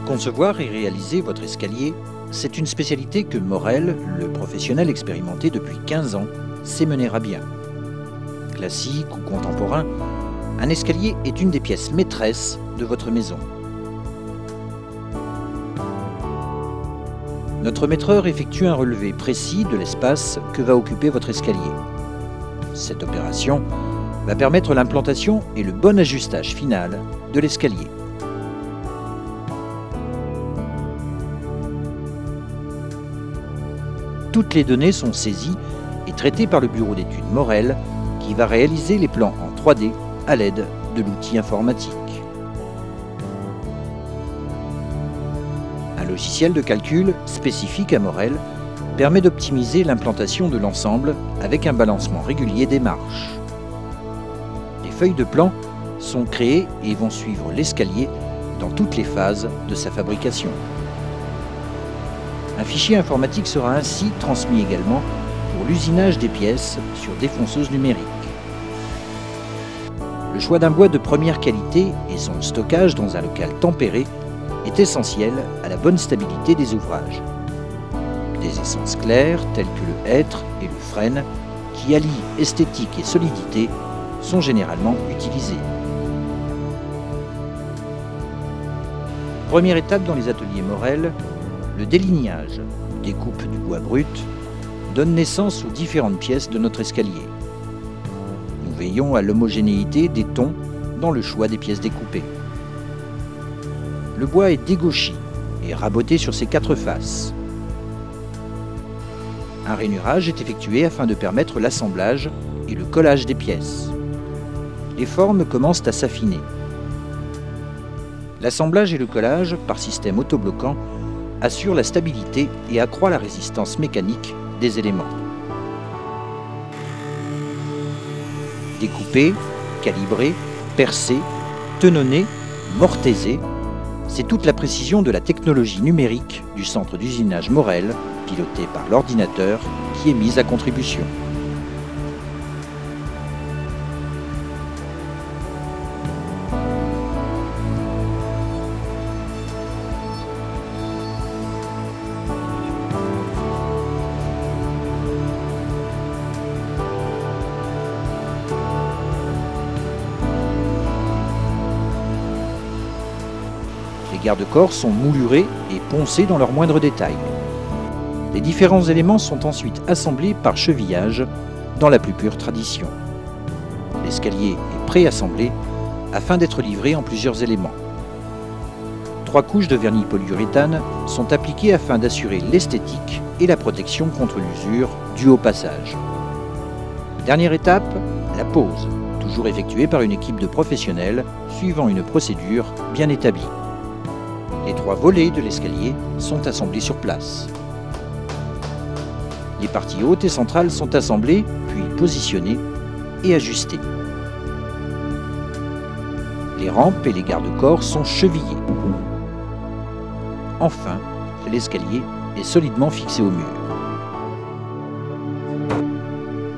Concevoir et réaliser votre escalier, c'est une spécialité que Morel, le professionnel expérimenté depuis 15 ans, sait mener à bien. Classique ou contemporain, un escalier est une des pièces maîtresses de votre maison. Notre maîtreur effectue un relevé précis de l'espace que va occuper votre escalier. Cette opération va permettre l'implantation et le bon ajustage final de l'escalier. Toutes les données sont saisies et traitées par le bureau d'études Morel qui va réaliser les plans en 3D à l'aide de l'outil informatique. Un logiciel de calcul spécifique à Morel permet d'optimiser l'implantation de l'ensemble avec un balancement régulier des marches. Les feuilles de plan sont créées et vont suivre l'escalier dans toutes les phases de sa fabrication. Un fichier informatique sera ainsi transmis également pour l'usinage des pièces sur défonceuse numérique. Le choix d'un bois de première qualité et son stockage dans un local tempéré est essentiel à la bonne stabilité des ouvrages. Des essences claires telles que le hêtre et le frêne, qui allient esthétique et solidité, sont généralement utilisés. Première étape dans les ateliers Morel, le délignage, découpe du bois brut, donne naissance aux différentes pièces de notre escalier. Nous veillons à l'homogénéité des tons dans le choix des pièces découpées. Le bois est dégauchi et raboté sur ses 4 faces. Un rainurage est effectué afin de permettre l'assemblage et le collage des pièces. Les formes commencent à s'affiner. L'assemblage et le collage, par système autobloquant, assure la stabilité et accroît la résistance mécanique des éléments. Découper, calibrer, percer, tenonner, mortaiser, c'est toute la précision de la technologie numérique du centre d'usinage Morel, piloté par l'ordinateur, qui est mise à contribution. Les garde-corps sont moulurés et poncés dans leurs moindres détails. Les différents éléments sont ensuite assemblés par chevillage dans la plus pure tradition. L'escalier est préassemblé afin d'être livré en plusieurs éléments. 3 couches de vernis polyuréthane sont appliquées afin d'assurer l'esthétique et la protection contre l'usure due au passage. Dernière étape, la pose, toujours effectuée par une équipe de professionnels suivant une procédure bien établie. Les 3 volets de l'escalier sont assemblés sur place. Les parties hautes et centrales sont assemblées, puis positionnées et ajustées. Les rampes et les garde-corps sont chevillés. Enfin, l'escalier est solidement fixé au mur.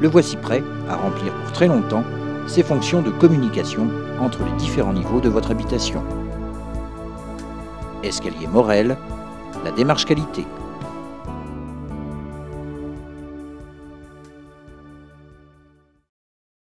Le voici prêt à remplir pour très longtemps ses fonctions de communication entre les différents niveaux de votre habitation. Escalier Morel, la démarche qualité.